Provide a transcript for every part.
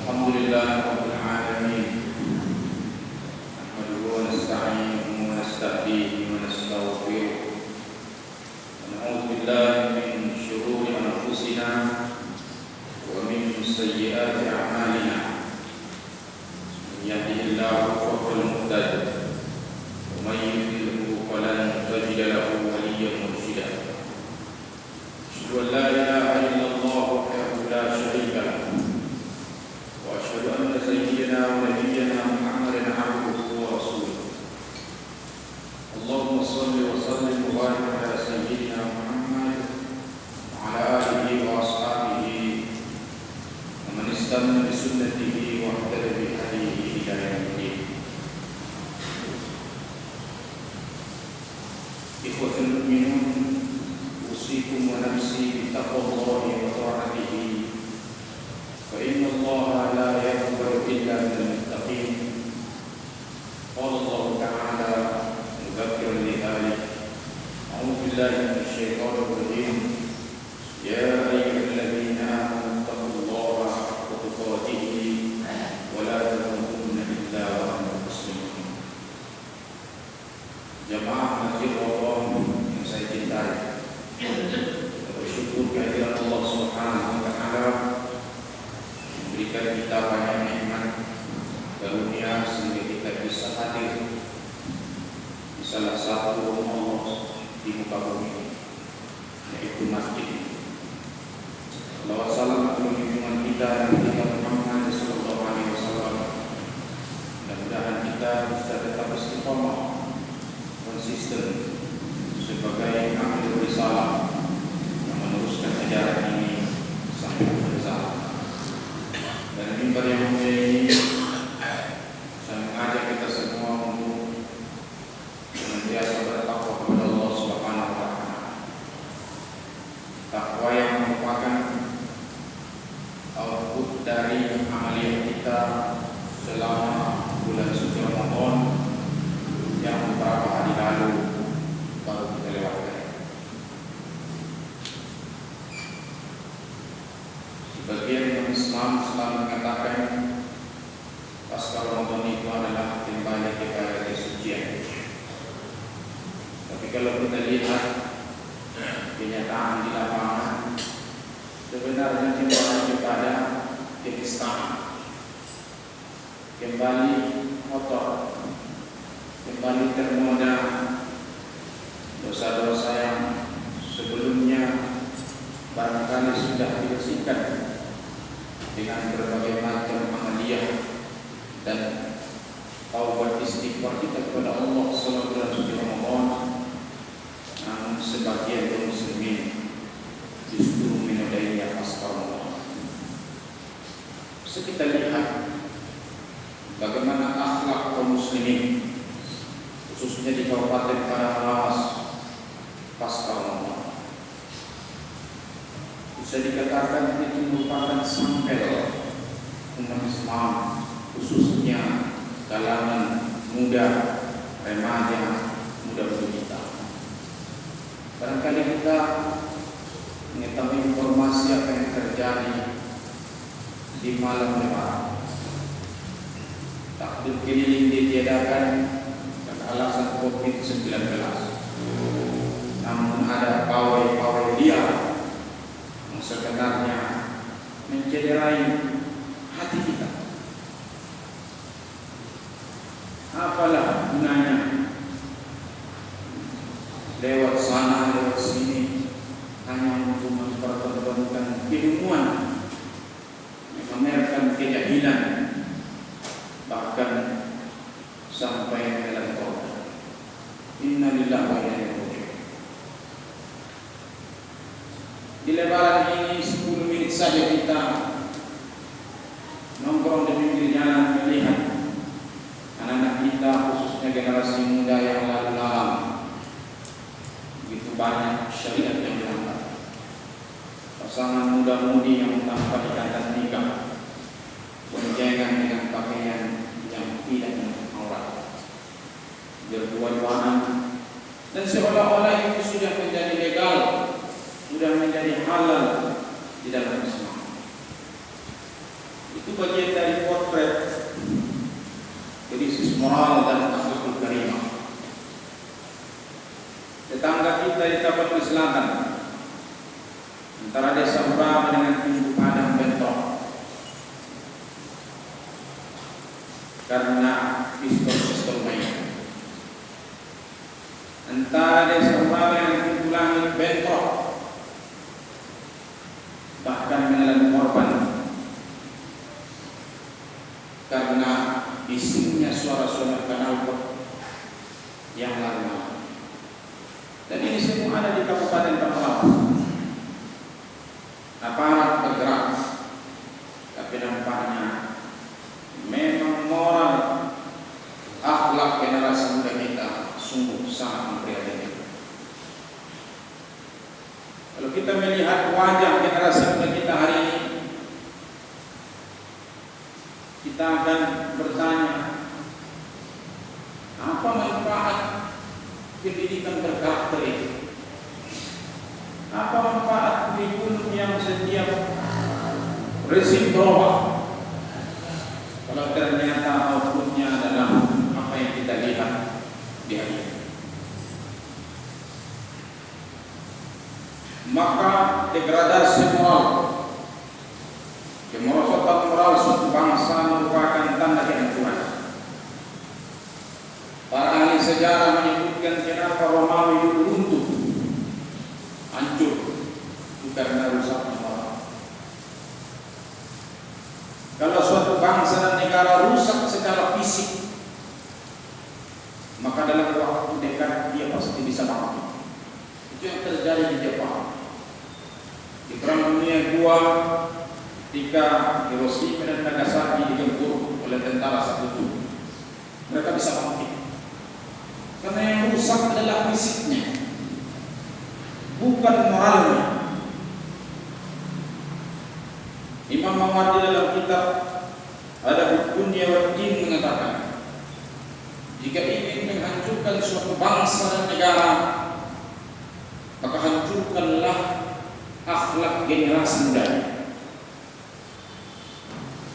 Alhamdulillah Rabbil Alamin. Nahmaduhu wa nasta'inuhu wa nasta'dihi wa nastaghfiruh. Wa na'udzu billahi min shururi anfusina wa min sayyiati a'malina. Man yahdihillahu fahuwal muhtadi wa man yudlilhu falan tajida lahu waliyyan mursyida. Asyhadu an la ilaha illallah wahdahu la syarika lahu wa asyhadu anna sayyidina wa nabiyyana Muhammadan abduhu wa rasuluh. Allahumma shalli wa sallim wa barik ala sayyidina Muhammad wa ala alihi wa ashabihi wa man istanna bi sunnatihi wa ihtada bi hadihi ila yaumil din. Ikhwatul mu'minun, usikum wa nafsi bittaqwallahi wa ta'atihi. Fa inna Allaha la yaghfiru illa lil muttaqin. Qala Allah ta'ala mudzakiran li dhalik. A'udzu billahi minasy syaithanir rajim. Ya ayyuhalladzina amanu taqullaha haqqa tuqatih wa la tamutunna illa wa antum muslimun. Jamaah Masjid Allah yang saya cintai, bersyukur kehadiran Allah Subhanahu wa taala memberikan kita banyak nikmat karunia sehingga kita bisa hadir di salah satu rumah Allah di muka bumi, yaitu masjid. Salawat salam atas junjungan kita Nabi Muhammad sallallahu alaihi wasallam. Mudah-mudahan kita bisa tetap istiqomah, konsisten sebagai ahli risalah yang meneruskan ajaran ini sampai akhir zaman. Dan mimbar yang mulia ini saya mengajak kita semua untuk senantiasa bertakwa kepada Allah Subhanahu wa taala. Takwa yang merupakan output dari amalan kita selama bulan suci Ramadan yang beberapa hari lalu baru kita lewatkan. Sebagian Islam selalu mengatakan pasca Ramadan itu adalah kembali kepada kesucian. Tapi kalau kita lihat kenyataan di lapangan, sebenarnya kembali kepada kenistaan, kembali kotor, kembali ternoda dosa-dosa yang sebelumnya barangkali sudah dibersihkan dengan berbagai macam amaliyah dan taubat istighfar kita kepada Allah selama bulan suci Ramadan. Namun sebagian kaum muslimin justru menodainya pasca Ramadan. Bisa kita lihat bagaimana akhlak kaum muslimin khususnya di Kabupaten Padang pasca Ramadan. Bisa dikatakan itu merupakan sampel umat Islam, khususnya kalangan muda, remaja, muda-mudi kita. Barangkali kita mengetahui informasi apa yang terjadi di malam Lebaran. Takbir keliling ditiadakan karena alasan COVID-19. Namun ada pawai-pawai liar yang sebenarnya mencederai hati kita. Apalah gunanya lewat sana, lewat sini hanya untuk mempertontonkan keilmuan, memamerkan kejahilan, bahkan sampai melampaui. Inna lillahi wa inna ilaihi raji'un. Di Lebaran ini 10 menit saja kita nongkrong di pinggir jalan melihat anak-anak kita, khususnya generasi muda yang lalu lalang, begitu banyak syariat yang dilanggar. Pasangan muda-mudi yang tanpa ikatan nikah, boncengan dengan pakaian yang tidak menutup aurat, berdua-duaan, dan seolah-olah itu sudah menjadi legal, sudah menjadi halal di dalam Islam. Itu bagian selatan, antara desa Urama dengan Pintu Padang bentrok karena pistol main. Antara desa Urama dengan Pintu Langit bentrok, bahkan menelan korban karena bisingnya suara-suara knalpot yang lama. Dan ini semua ada di Kabupaten Pemalang. Aparat bergerak, tapi nampaknya memang moral akhlak generasi muda kita sungguh sangat memprihatinkan. Kalau kita melihat wajah generasi muda kita hari ini, kita akan bertanya, apa manfaat pendidikan berkarakter itu? Apa manfaat kurikulum yang setiap rezim berubah kalau ternyata outputnya adalah apa yang kita lihat di hari ini? Maka degradasi moral, kemerosotan moral suatu bangsa merupakan tanda kehancuran. Para ahli sejarah menyebutkan kenapa Romawi dulu runtuh, hancur, bukan karena rusaknya moral. Kalau suatu bangsa dan negara rusak secara fisik, maka dalam waktu dekat dia pasti bisa bangkit. Itu yang terjadi di Jepang. Di Perang Dunia II, ketika Hiroshima dan Nagasaki digempur oleh tentara sekutu, mereka bisa bangkit. Karena yang rusak adalah fisiknya, bukan moralnya. Imam Mawardi dalam kitab Adabud Dunya wad Din mengatakan, jika ingin menghancurkan suatu bangsa dan negara, maka hancurkanlah akhlak generasi muda.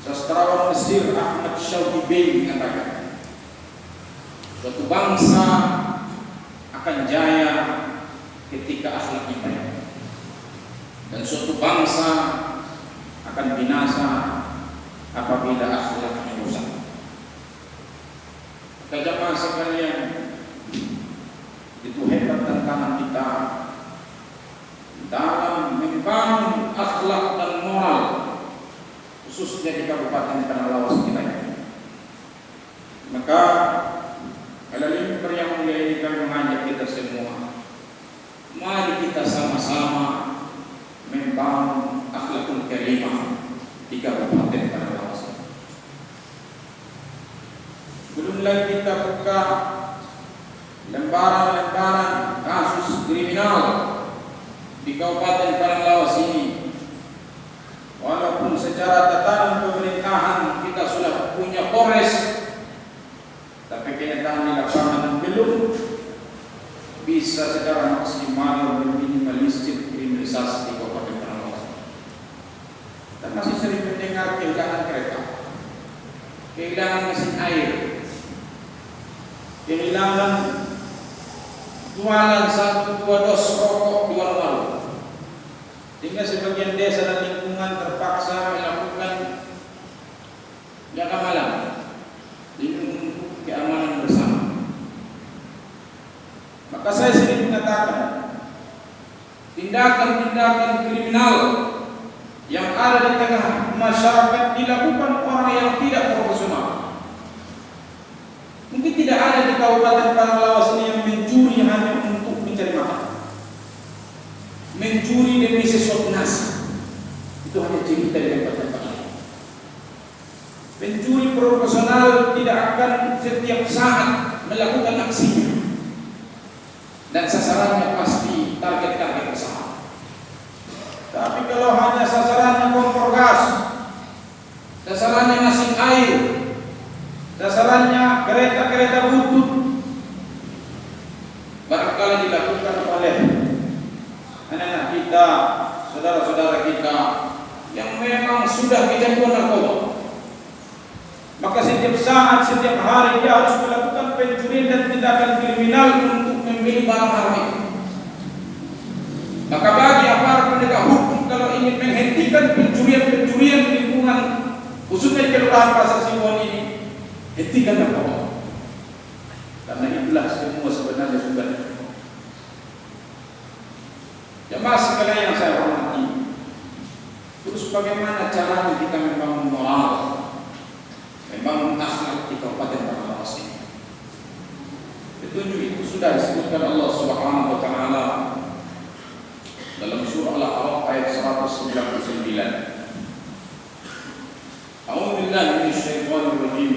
Sastrawan Mesir Ahmad Shawqi Bey mengatakan, suatu bangsa akan jaya ketika akhlaknya baik, dan suatu bangsa akan binasa apabila akhlaknya rusak. Jamaah sekalian, itu hebat tantangan kita dalam membangun akhlak dan moral, khususnya di Kabupaten Tanah Lawas kita ini. Maka Al-Alim yang mulia ini kami mengajak kita semua, mari kita sama-sama membangun akhlakul karimah di Kabupaten Tanah Lawas. Belum lagi kita buka lembaran-lembaran kasus kriminal di Kabupaten Tanah Lawas ini. Walaupun secara tatanan pemerintahan kita sudah punya Polres, tapi kenyataan di lapangan belum bisa secara maksimal meminimalisir kriminalisasi di Kabupaten Tanah Lawas. Kita masih sering mendengar kehilangan kereta, kehilangan mesin air, kehilangan jualan 1-2 dos rokok di warung-warung, sehingga sebagian desa dan lingkungan terpaksa melakukan jaga malam demi keamanan bersama. Maka saya sering mengatakan, tindakan-tindakan kriminal yang ada di tengah masyarakat dilakukan orang yang tidak profesional. Mungkin tidak ada di Kabupaten Tanah Lawas ini yang mencuri hanya untuk mencari makan, mencuri demi sesuatu nasi. Itu hanya cerita di Kabupaten Tanah Lawas. Pencuri profesional tidak akan setiap saat melakukan aksinya, dan sasarannya pasti target-target besar. Tapi kalau hanya sasarannya kompor gas, sasarannya mesin air, sasarannya kereta-kereta butut, barangkali dilakukan oleh anak-anak kita, saudara-saudara kita yang memang sudah kecanduan narkoba. Maka setiap saat, setiap hari dia harus melakukan pencurian dan tindakan kriminal untuk membeli barang haram itu. Maka bagi aparat penegak hukum kalau ingin menghentikan pencurian-pencurian di lingkungan khususnya di Kelurahan Pasar Siwon ini, hentikanlah Bapak. Karena itulah semua sebenarnya sudah. Jemaah sekalian yang saya hormati, terus bagaimana caranya kita membangun moral, membangun akhlak di Kabupaten Bangkalas ini? Petunjuk itu sudah disebutkan Allah Subhanahu wa taala dalam surah Al-A'raf ayat 199. A'udzu billahi minasyaitonir rajim.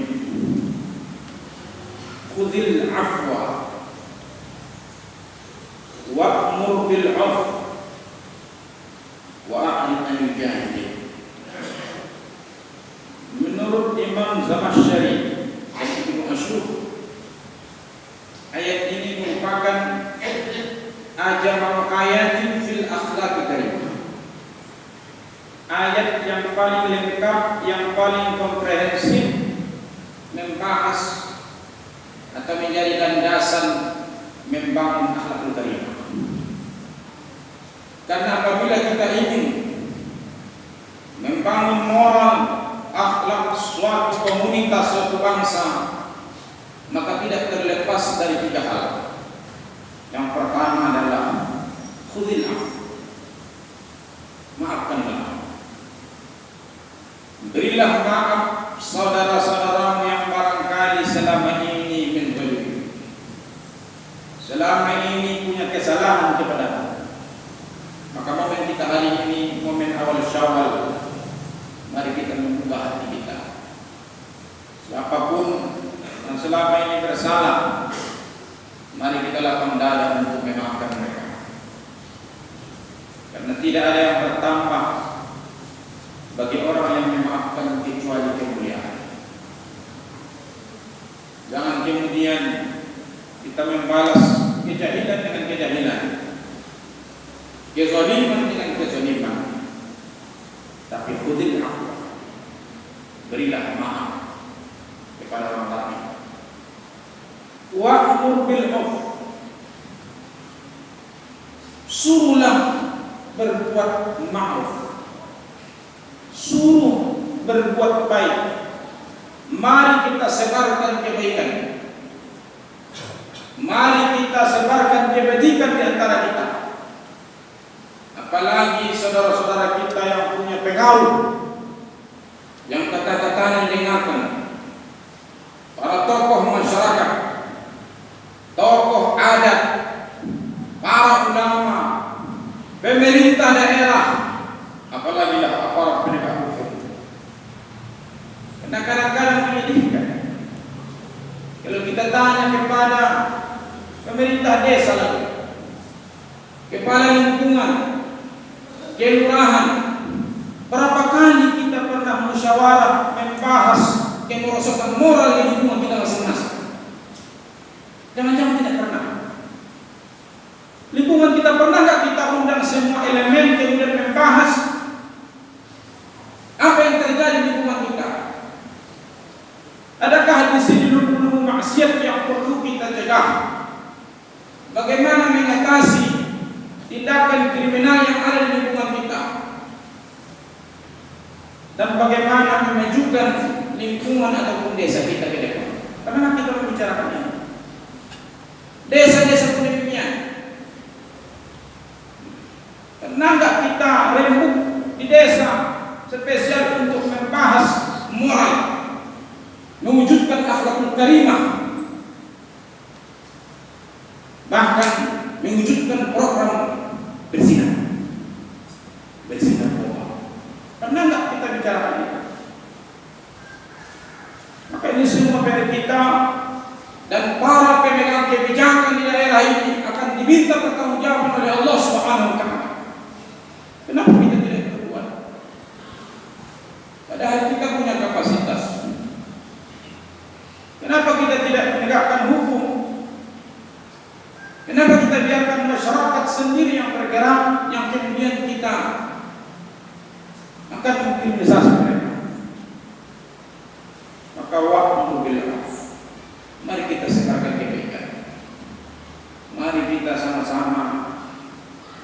Khudhil 'afwa wa'mur bil 'urf wa'rid 'anil jahilin. Menurut Imam Zamakhsyari dan Ibnu Asyur, ayat ini merupakan ajamul ayatin fil akhlaqi karimah. Ayat yang paling lengkap, yang paling komprehensif membahas atau menjadi landasan membangun akhlakul karimah. Karena apabila kita ingin membangun moral, akhlak suatu komunitas, suatu bangsa, maka tidak terlepas dari 3 hal. Yang pertama adalah khudhil 'afw, maafkanlah. Berilah maaf saudara-saudaramu yang barangkali selama ini menzalimi, selama ini punya kesalahan kepadamu. Maka momen kita hari ini, momen awal Syawal, mari kita mengubah hati kita. Siapapun yang selama ini bersalah, mari kita lapang dada untuk memaafkan mereka. Karena tidak ada yang bertambah bagi orang yang memaafkan kecuali kemuliaan. Jangan kemudian kita membalas kejahilan dengan kejahilan, kezaliman dengan kezaliman. Tapi khudhil 'afwa, berilah maaf kepada orang lain. Wa'mur bil 'urf, suruhlah berbuat ma'ruf, suruh berbuat baik. Mari kita sebarkan kebaikan, mari kita sebarkan kebajikan di antara kita. Apalagi saudara-saudara kita yang punya pengaruh, yang kata-katanya didengarkan, para tokoh masyarakat, tokoh adat, para ulama, pemerintah daerah, apalagi aparat penegak hukum. Karena kadang-kadang menyedihkan kalau kita tanya kepada pemerintah desa lagi, kepala lingkungan, kelurahan, berapa kali kita pernah musyawarah membahas kemerosotan moral di lingkungan kita masing-masing? Jangan-jangan tidak pernah. Lingkungan kita pernah nggak kita undang semua elemen kemudian membahas apa yang terjadi di lingkungan kita? Adakah di sini lubu-lubu maksiat yang perlu kita cegah? Bagaimana mengatasi tindakan kriminal yang ada di lingkungan kita? Dan bagaimana memajukan lingkungan ataupun desa kita ke depan? Karena kita membicarakan ini. Desa-desa pun demikian. Pernah nggak kita rembuk di desa spesial untuk membahas moral, mewujudkan akhlakul karimah, bahkan mewujudkan program berzina narkoba? Pernah nggak kita bicarakan ini? Maka ini semua dari kita dan para pemegang kebijakan di daerah ini akan diminta pertanggungjawaban oleh Allah Subhanahu wa taala. Kenapa kita tidak berbuat? Padahal kita punya kapasitas. Kenapa kita tidak menegakkan hukum? Kenapa kita biarkan masyarakat sendiri yang bergerak, yang kemudian kita akan mengkriminalisasi mereka? Maka wa'mur bil 'urf, mari kita sebarkan kebaikan. Mari kita sama-sama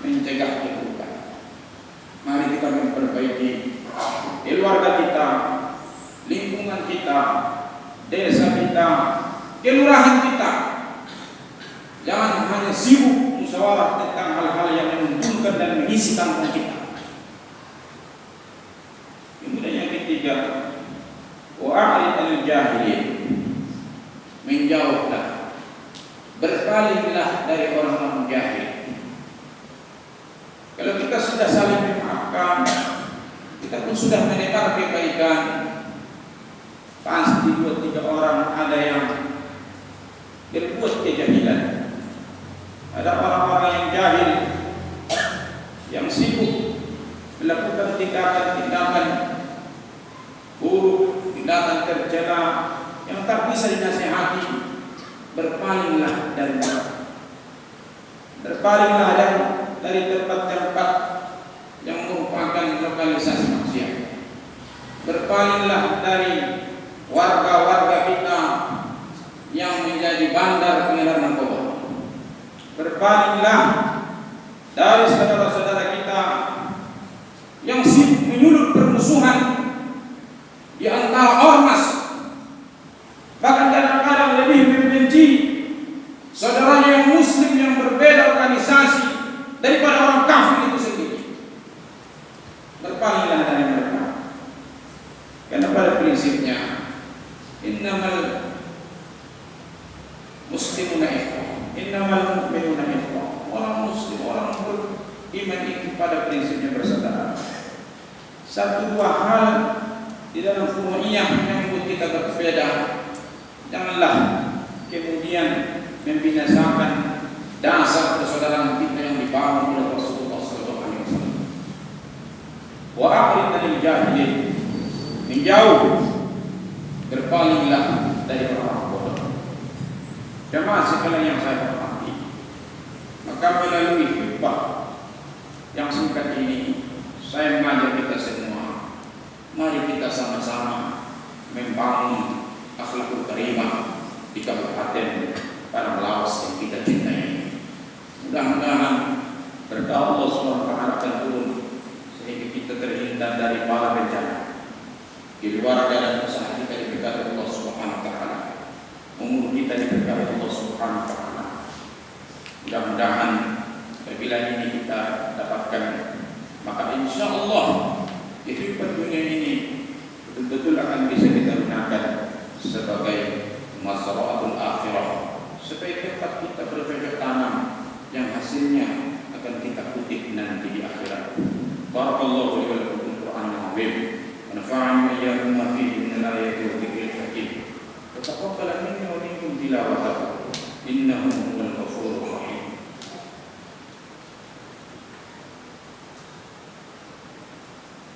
mencegah kita, kelurahan kita. Jangan hanya sibuk musyawarah tentang hal-hal yang menguntungkan dan mengisi kantong kita. Kemudian yang ketiga, wa'arid anil jahilin, menjauhlah, berpalinglah dari orang-orang jahil. Kalau kita sudah saling memaafkan, kita pun sudah menebar kebaikan, pasti 2-3 orang ada yang berbuat kejahilan. Ada orang-orang yang jahil, yang sibuk melakukan tindakan-tindakan buruk, tindakan tercela yang tak bisa dinasihati. Berpalinglah dari mereka. Berpalinglah dari tempat-tempat yang merupakan lokalisasi maksiat. Berpalinglah dari warga-warga kita yang menjadi bandar pengedar narkoba. Berpalinglah dari saudara-saudara kita yang sibuk menyulut permusuhan di antara ormas, bahkan kadang-kadang lebih membenci saudaranya yang muslim yang berbeda organisasi daripada orang kafir itu sendiri. Berpalinglah dari mereka, karena pada prinsipnya innamal muslimuna ikhwah, innamal mu'minuna ikhwah. Orang muslim, orang beriman itu pada prinsipnya bersaudara. 1-2 hal di dalam furu'iyah yang membuat kita berbeda, janganlah kemudian membinasakan dasar persaudaraan kita yang dibangun oleh Rasulullah SAW. Wa a'rid anil jahilin, menjauh, berpalinglah dari orang bodoh. Jemaah sekalian yang saya hormati, maka melalui khutbah yang singkat ini, saya mengajak kita semua, mari kita sama-sama membangun akhlakul karimah di Kabupaten Padang yang kita cintai. Mudah-mudahan berkah Allah SWT akan turun sehingga kita terhindar dari bala bencana. Keluarga dan usaha kita diberkati Allah SWT, umur kita diberkati Allah SWT. Mudah-mudahan apabila ini kita dapatkan, maka insya Allah kehidupan dunia ini betul-betul akan bisa kita gunakan sebagai mazra'atul akhirah, sebagai tempat kita bercocok tanam yang hasilnya akan kita kutip nanti di akhirat. Barakallahu li wa lakum